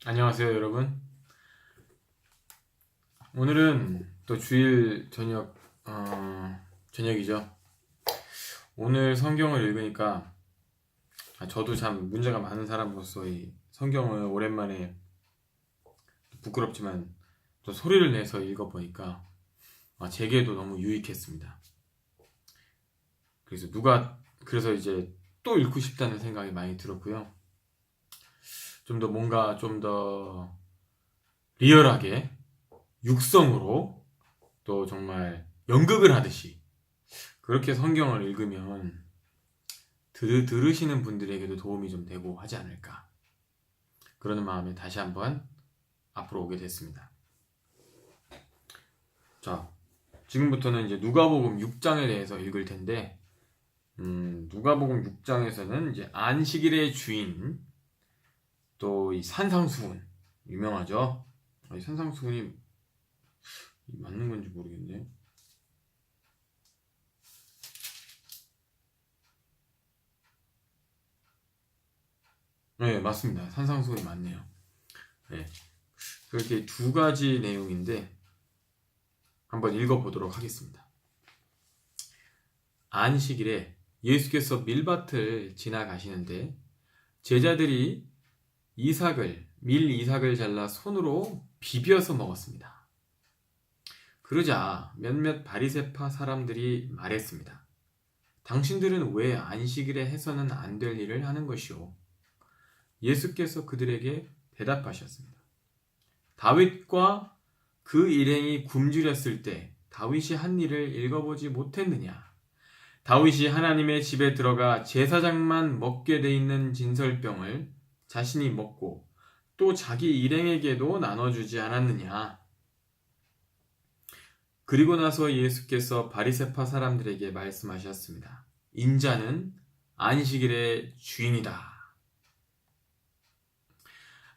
안녕하세요, 여러분. 오늘은 또 주일 저녁이죠. 오늘 성경을 읽으니까 저도 참 문제가 많은 사람으로서 이 성경을 오랜만에 부끄럽지만 또 소리를 내서 읽어보니까 제게도 너무 유익했습니다. 그래서 이제 또 읽고 싶다는 생각이 많이 들었고요. 좀 더 리얼하게 육성으로 또 정말 연극을 하듯이 그렇게 성경을 읽으면 들으시는 분들에게도 도움이 좀 되고 하지 않을까, 그러는 마음에 다시 한번 앞으로 오게 됐습니다. 자, 지금부터는 이제 누가복음 6장에 대해서 읽을 텐데, 누가복음 6장에서는 이제 안식일의 주인, 또 이 산상수훈, 유명하죠. 이 산상수훈이 맞는 건지 모르겠네. 네, 맞습니다. 산상수훈이 맞네요. 네, 그렇게 두 가지 내용인데 한번 읽어보도록 하겠습니다. 안식일에 예수께서 밀밭을 지나가시는데 제자들이 밀 이삭을 잘라 손으로 비벼서 먹었습니다. 그러자 몇몇 바리새파 사람들이 말했습니다. 당신들은 왜 안식일에 해서는 안 될 일을 하는 것이오? 예수께서 그들에게 대답하셨습니다. 다윗과 그 일행이 굶주렸을 때 다윗이 한 일을 읽어보지 못했느냐? 다윗이 하나님의 집에 들어가 제사장만 먹게 돼 있는 진설병을 자신이 먹고 또 자기 일행에게도 나눠주지 않았느냐? 그리고 나서 예수께서 바리새파 사람들에게 말씀하셨습니다. 인자는 안식일의 주인이다.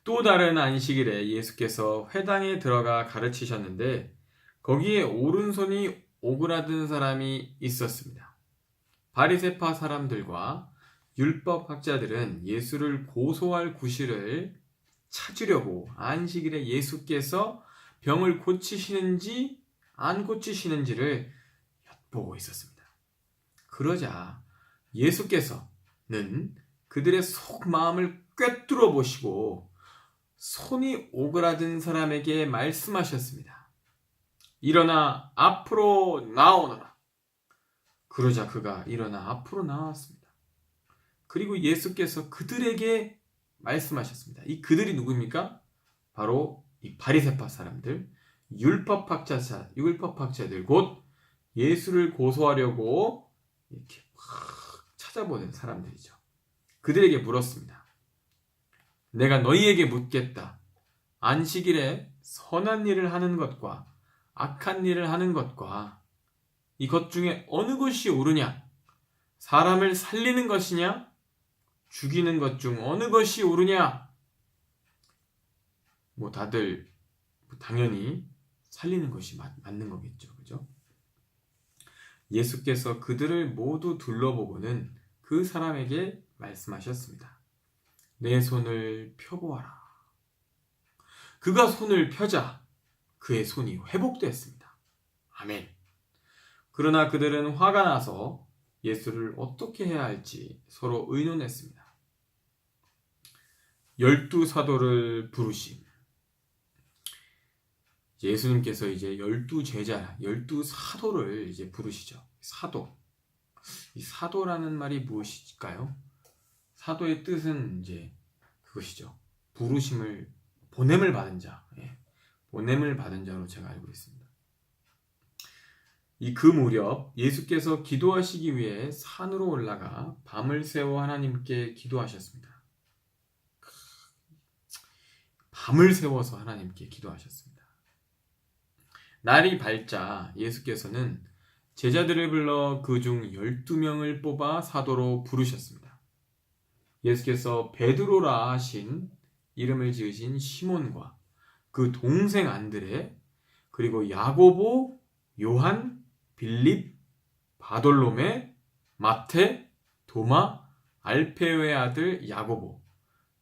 또 다른 안식일에 예수께서 회당에 들어가 가르치셨는데 거기에 오른손이 오그라든 사람이 있었습니다. 바리새파 사람들과 율법학자들은 예수를 고소할 구실을 찾으려고 안식일에 예수께서 병을 고치시는지 안 고치시는지를 엿보고 있었습니다. 그러자 예수께서는 그들의 속마음을 꿰뚫어 보시고 손이 오그라든 사람에게 말씀하셨습니다. 일어나 앞으로 나오너라. 그러자 그가 일어나 앞으로 나왔습니다. 그리고 예수께서 그들에게 말씀하셨습니다. 이 그들이 누구입니까? 바로 이 바리새파 사람들, 율법학자들, 곧 예수를 고소하려고 이렇게 막 찾아보는 사람들이죠. 그들에게 물었습니다. 내가 너희에게 묻겠다. 안식일에 선한 일을 하는 것과 악한 일을 하는 것과 이것 중에 어느 것이 옳으냐? 사람을 살리는 것이냐? 죽이는 것 중 어느 것이 옳으냐? 다들 당연히 살리는 것이 맞는 거겠죠. 그죠? 예수께서 그들을 모두 둘러보고는 그 사람에게 말씀하셨습니다. 내 손을 펴보아라. 그가 손을 펴자 그의 손이 회복되었습니다. 아멘. 그러나 그들은 화가 나서 예수를 어떻게 해야 할지 서로 의논했습니다. 12사도를 부르심. 예수님께서 이제 12제자, 12사도를 이제 부르시죠. 사도. 이 사도라는 말이 무엇일까요? 사도의 뜻은 이제 그것이죠. 보냄을 받은 자. 보냄을 받은 자로 제가 알고 있습니다. 그 무렵 예수께서 기도하시기 위해 산으로 올라가 밤을 새워 하나님께 기도하셨습니다. 밤을 새워서 하나님께 기도하셨습니다. 날이 밝자 예수께서는 제자들을 불러 그중 12명을 뽑아 사도로 부르셨습니다. 예수께서 베드로라 하신 이름을 지으신 시몬과 그 동생 안드레, 그리고 야고보, 요한, 빌립, 바돌로메, 마태, 도마, 알페오의 아들 야고보,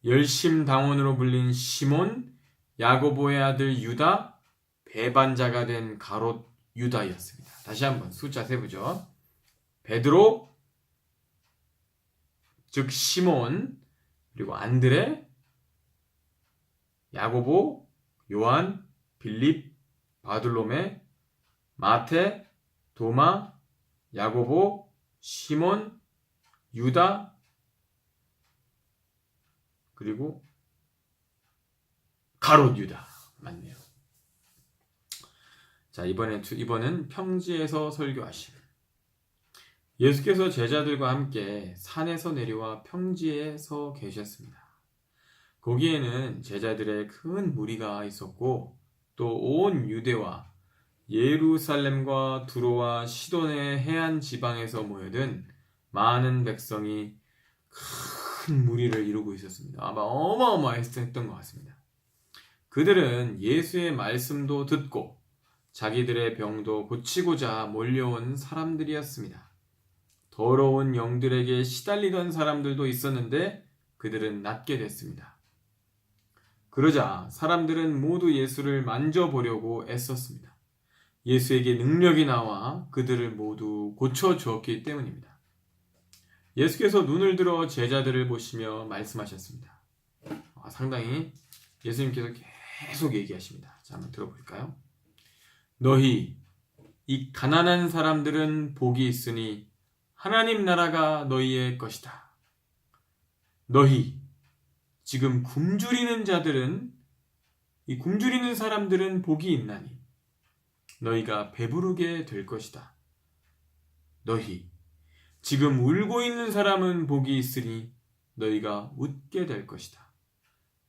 열심당원으로 불린 시몬, 야고보의 아들 유다, 배반자가 된 가롯 유다였습니다. 다시 한번 숫자 세보죠. 베드로, 즉 시몬, 그리고 안드레, 야고보, 요한, 빌립, 바들로메, 마테, 도마, 야고보, 시몬, 유다, 그리고 가롯 유다. 맞네요. 자, 이번은 평지에서 설교하심. 예수께서 제자들과 함께 산에서 내려와 평지에 서 계셨습니다. 거기에는 제자들의 큰 무리가 있었고 또 온 유대와 예루살렘과 두로와 시돈의 해안 지방에서 모여든 많은 백성이 큰 무리를 이루고 있었습니다. 아마 어마어마했던 것 같습니다. 그들은 예수의 말씀도 듣고 자기들의 병도 고치고자 몰려온 사람들이었습니다. 더러운 영들에게 시달리던 사람들도 있었는데 그들은 낫게 됐습니다. 그러자 사람들은 모두 예수를 만져보려고 애썼습니다. 예수에게 능력이 나와 그들을 모두 고쳐주었기 때문입니다. 예수께서 눈을 들어 제자들을 보시며 말씀하셨습니다. 상당히 예수님께서 계속 얘기하십니다. 자, 한번 들어볼까요? 너희 이 가난한 사람들은 복이 있으니 하나님 나라가 너희의 것이다. 너희 지금 굶주리는 자들은 이 굶주리는 사람들은 복이 있나니 너희가 배부르게 될 것이다. 너희 지금 울고 있는 사람은 복이 있으니 너희가 웃게 될 것이다.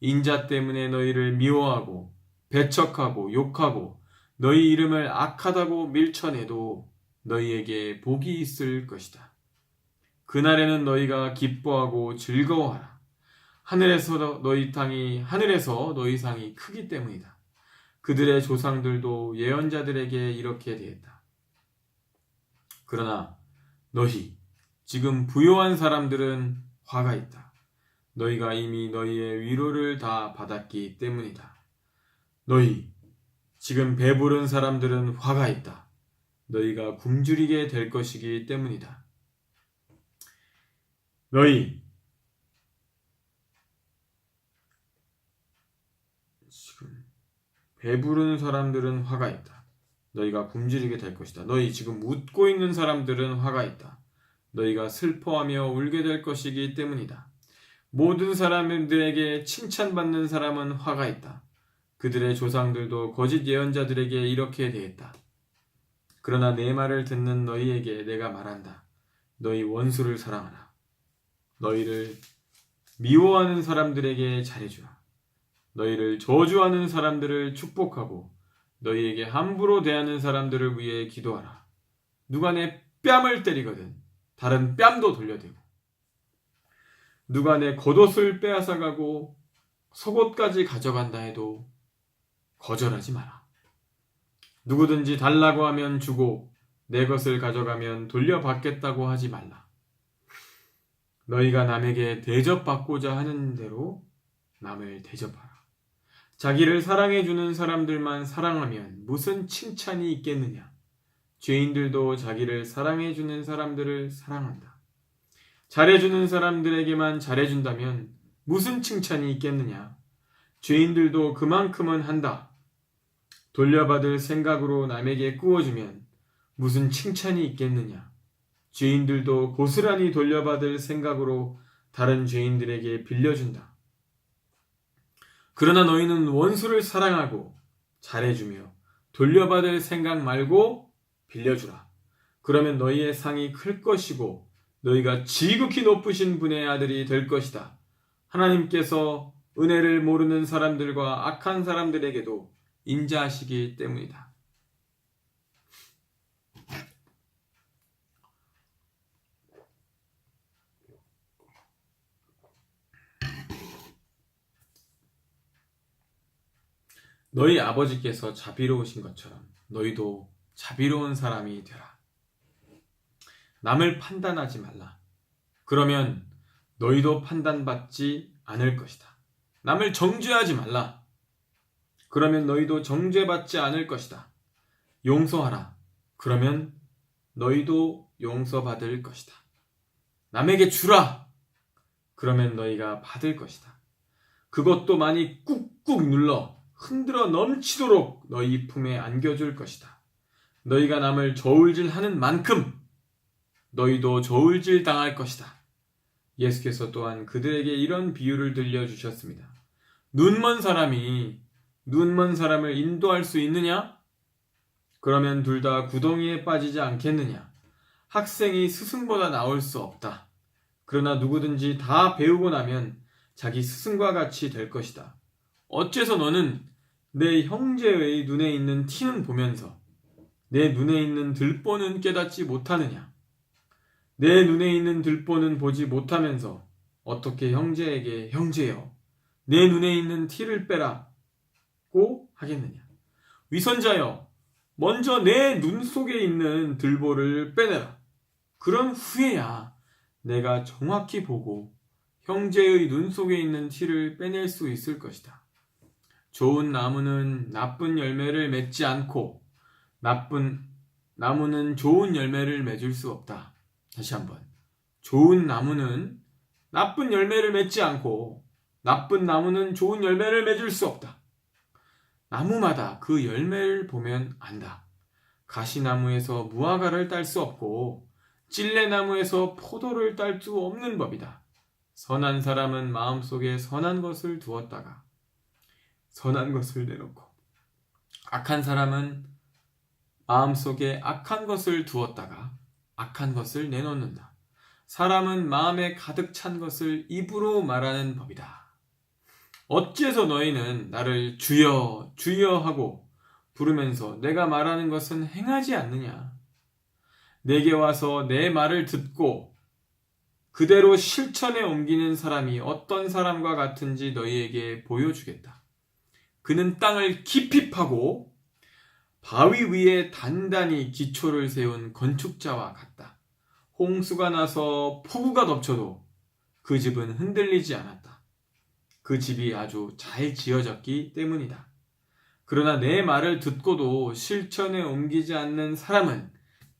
인자 때문에 너희를 미워하고 배척하고 욕하고 너희 이름을 악하다고 밀쳐내도 너희에게 복이 있을 것이다. 그날에는 너희가 기뻐하고 즐거워하라. 하늘에서 너희 상이 크기 때문이다. 그들의 조상들도 예언자들에게 이렇게 대했다. 그러나 너희 지금 부요한 사람들은 화가 있다. 너희가 이미 너희의 위로를 다 받았기 때문이다. 너희 지금 배부른 사람들은 화가 있다. 너희가 굶주리게 될 것이기 때문이다. 너희 지금 배부른 사람들은 화가 있다. 너희가 굶주리게 될 것이다. 너희 지금 웃고 있는 사람들은 화가 있다. 너희가 슬퍼하며 울게 될 것이기 때문이다. 모든 사람들에게 칭찬받는 사람은 화가 있다. 그들의 조상들도 거짓 예언자들에게 이렇게 대했다. 그러나 내 말을 듣는 너희에게 내가 말한다. 너희 원수를 사랑하라. 너희를 미워하는 사람들에게 잘해주라. 너희를 저주하는 사람들을 축복하고 너희에게 함부로 대하는 사람들을 위해 기도하라. 누가 내 뺨을 때리거든 다른 뺨도 돌려대고 누가 내 겉옷을 빼앗아가고 속옷까지 가져간다 해도 거절하지 마라. 누구든지 달라고 하면 주고 내 것을 가져가면 돌려받겠다고 하지 말라. 너희가 남에게 대접받고자 하는 대로 남을 대접하라. 자기를 사랑해주는 사람들만 사랑하면 무슨 칭찬이 있겠느냐. 죄인들도 자기를 사랑해주는 사람들을 사랑한다. 잘해주는 사람들에게만 잘해준다면 무슨 칭찬이 있겠느냐. 죄인들도 그만큼은 한다. 돌려받을 생각으로 남에게 꾸어주면 무슨 칭찬이 있겠느냐. 죄인들도 고스란히 돌려받을 생각으로 다른 죄인들에게 빌려준다. 그러나 너희는 원수를 사랑하고 잘해주며 돌려받을 생각 말고 빌려주라. 그러면 너희의 상이 클 것이고 너희가 지극히 높으신 분의 아들이 될 것이다. 하나님께서 은혜를 모르는 사람들과 악한 사람들에게도 인자하시기 때문이다. 너희 아버지께서 자비로우신 것처럼 너희도 자비로운 사람이 되라. 남을 판단하지 말라. 그러면 너희도 판단받지 않을 것이다. 남을 정죄하지 말라. 그러면 너희도 정죄받지 않을 것이다. 용서하라. 그러면 너희도 용서받을 것이다. 남에게 주라. 그러면 너희가 받을 것이다. 그것도 많이 꾹꾹 눌러 흔들어 넘치도록 너희 품에 안겨줄 것이다. 너희가 남을 저울질하는 만큼 너희도 저울질 당할 것이다. 예수께서 또한 그들에게 이런 비유를 들려주셨습니다. 눈먼 사람이 눈먼 사람을 인도할 수 있느냐? 그러면 둘 다 구덩이에 빠지지 않겠느냐? 학생이 스승보다 나을 수 없다. 그러나 누구든지 다 배우고 나면 자기 스승과 같이 될 것이다. 어째서 너는 내 형제의 눈에 있는 티는 보면서 내 눈에 있는 들보는 깨닫지 못하느냐? 내 눈에 있는 들보는 보지 못하면서 어떻게 형제에게 형제여, 내 눈에 있는 티를 빼라고 하겠느냐? 위선자여, 먼저 내 눈 속에 있는 들보를 빼내라. 그런 후에야 내가 정확히 보고 형제의 눈 속에 있는 티를 빼낼 수 있을 것이다. 좋은 나무는 나쁜 열매를 맺지 않고 나쁜 나무는 좋은 열매를 맺을 수 없다. 다시 한번. 좋은 나무는 나쁜 열매를 맺지 않고 나쁜 나무는 좋은 열매를 맺을 수 없다. 나무마다 그 열매를 보면 안다. 가시나무에서 무화과를 딸 수 없고 찔레나무에서 포도를 딸 수 없는 법이다. 선한 사람은 마음속에 선한 것을 두었다가 선한 것을 내놓고 악한 사람은 마음속에 악한 것을 두었다가 악한 것을 내놓는다. 사람은 마음에 가득 찬 것을 입으로 말하는 법이다. 어째서 너희는 나를 주여 주여 하고 부르면서 내가 말하는 것은 행하지 않느냐? 내게 와서 내 말을 듣고 그대로 실천에 옮기는 사람이 어떤 사람과 같은지 너희에게 보여주겠다. 그는 땅을 깊이 파고 바위 위에 단단히 기초를 세운 건축자와 같다. 홍수가 나서 폭우가 덮쳐도 그 집은 흔들리지 않았다. 그 집이 아주 잘 지어졌기 때문이다. 그러나 내 말을 듣고도 실천에 옮기지 않는 사람은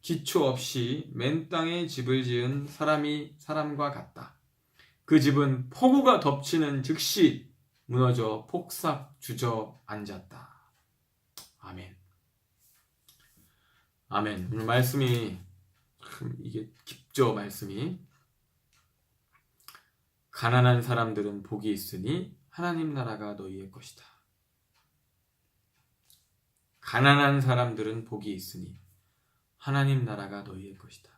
기초 없이 맨 땅에 집을 지은 사람과 같다. 그 집은 폭우가 덮치는 즉시 무너져 폭삭 주저앉았다. 아멘. 아멘. 오늘 말씀이 이게 깊죠, 말씀이. 가난한 사람들은 복이 있으니 하나님 나라가 너희의 것이다. 가난한 사람들은 복이 있으니 하나님 나라가 너희의 것이다.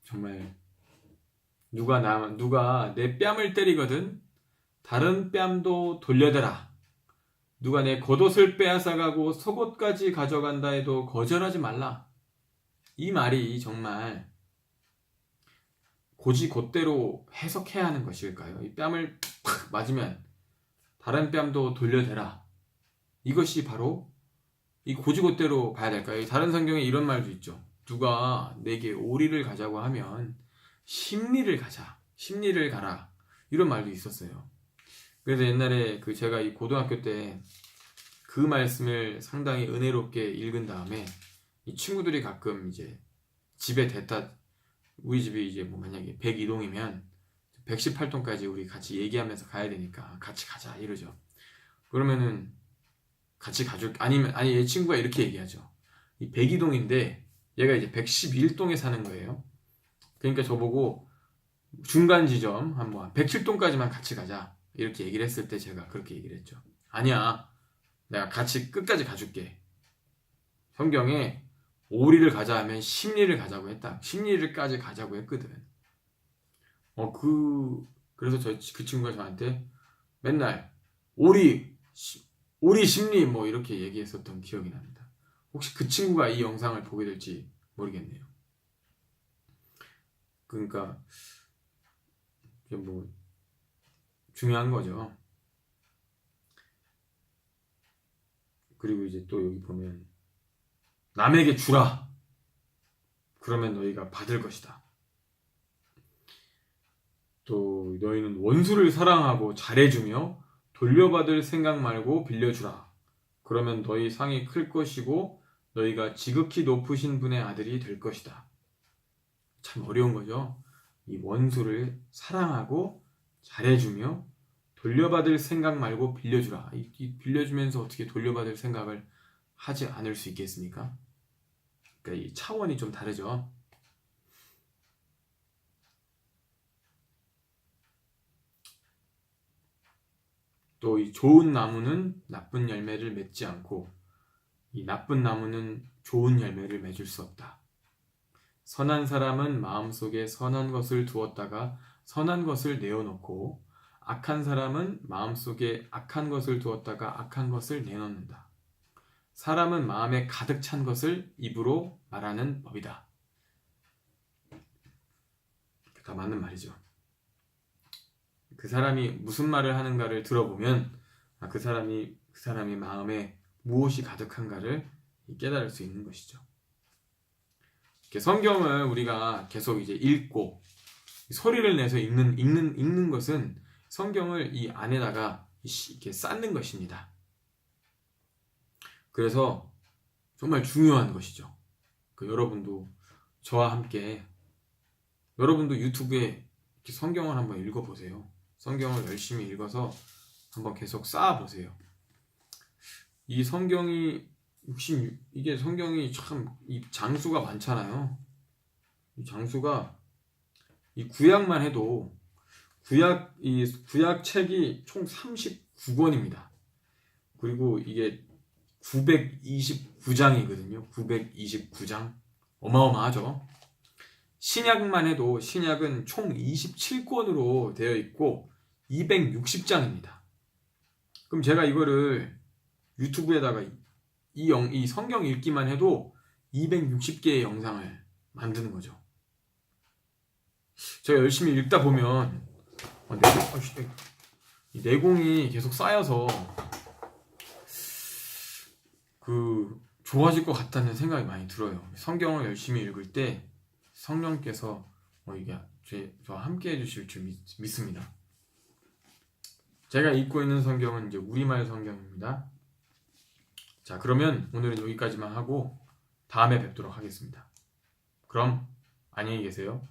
정말 누가 내 뺨을 때리거든 다른 뺨도 돌려대라. 누가 내 겉옷을 빼앗아가고 속옷까지 가져간다 해도 거절하지 말라. 이 말이 정말 고지곧대로 해석해야 하는 것일까요? 이 뺨을 팍 맞으면 다른 뺨도 돌려대라. 이것이 바로 이 고지곧대로 봐야 될까요? 다른 성경에 이런 말도 있죠. 누가 내게 오리를 가자고 하면 십리를 가자. 십리를 가라. 이런 말도 있었어요. 그래서 옛날에 제가 이 고등학교 때 그 말씀을 상당히 은혜롭게 읽은 다음에 이 친구들이 가끔 이제 집에 우리 집이 이제 뭐 만약에 102동이면 118동까지 우리 같이 얘기하면서 가야 되니까 같이 가자 이러죠. 그러면은 같이 아니 얘 친구가 이렇게 얘기하죠. 이 102동인데 얘가 이제 111동에 사는 거예요. 그러니까 저보고 중간 지점 한번 107동까지만 같이 가자 이렇게 얘기를 했을 때 제가 그렇게 얘기를 했죠. 아니야, 내가 같이 끝까지 가줄게. 성경에 오리를 가자 하면 십리를 가자고 했다. 십리를까지 가자고 했거든. 그래서 그 친구가 저한테 맨날 오리 십리 뭐 이렇게 얘기했었던 기억이 납니다. 혹시 그 친구가 이 영상을 보게 될지 모르겠네요. 그러니까 뭐 중요한 거죠. 그리고 이제 또 여기 보면 남에게 주라. 그러면 너희가 받을 것이다. 또 너희는 원수를 사랑하고 잘해주며 돌려받을 생각 말고 빌려주라. 그러면 너희 상이 클 것이고 너희가 지극히 높으신 분의 아들이 될 것이다. 참 어려운 거죠. 이 원수를 사랑하고 잘해주며 돌려받을 생각 말고 빌려주라. 이 빌려주면서 어떻게 돌려받을 생각을 하지 않을 수 있겠습니까? 그러니까 이 차원이 좀 다르죠. 또 이 좋은 나무는 나쁜 열매를 맺지 않고 이 나쁜 나무는 좋은 열매를 맺을 수 없다. 선한 사람은 마음속에 선한 것을 두었다가 선한 것을 내어놓고 악한 사람은 마음속에 악한 것을 두었다가 악한 것을 내놓는다. 사람은 마음에 가득 찬 것을 입으로 말하는 법이다. 다 맞는 말이죠. 그 사람이 무슨 말을 하는가를 들어보면 그 사람이 마음에 무엇이 가득한가를 깨달을 수 있는 것이죠. 이렇게 성경을 우리가 계속 이제 읽고 소리를 내서 읽는 것은 성경을 이 안에다가 이렇게 쌓는 것입니다. 그래서 정말 중요한 것이죠. 여러분도 저와 함께 여러분도 유튜브에 이렇게 성경을 한번 읽어보세요. 성경을 열심히 읽어서 한번 계속 쌓아보세요. 이 성경이 이게 성경이 참 이 장수가 많잖아요. 이 장수가 이 구약만 해도 구약 책이 총 39권입니다. 그리고 이게 929장이거든요. 929장. 어마어마하죠. 신약만 해도 신약은 총 27권으로 되어 있고 260장입니다. 그럼 제가 이거를 유튜브에다가 이 성경 읽기만 해도 260개의 영상을 만드는 거죠. 제가 열심히 읽다 보면 이 내공이 계속 쌓여서 좋아질 것 같다는 생각이 많이 들어요. 성경을 열심히 읽을 때 성령께서 이게 저와 함께 해주실 줄 믿습니다. 제가 읽고 있는 성경은 이제 우리말 성경입니다. 자, 그러면 오늘은 여기까지만 하고 다음에 뵙도록 하겠습니다. 그럼 안녕히 계세요.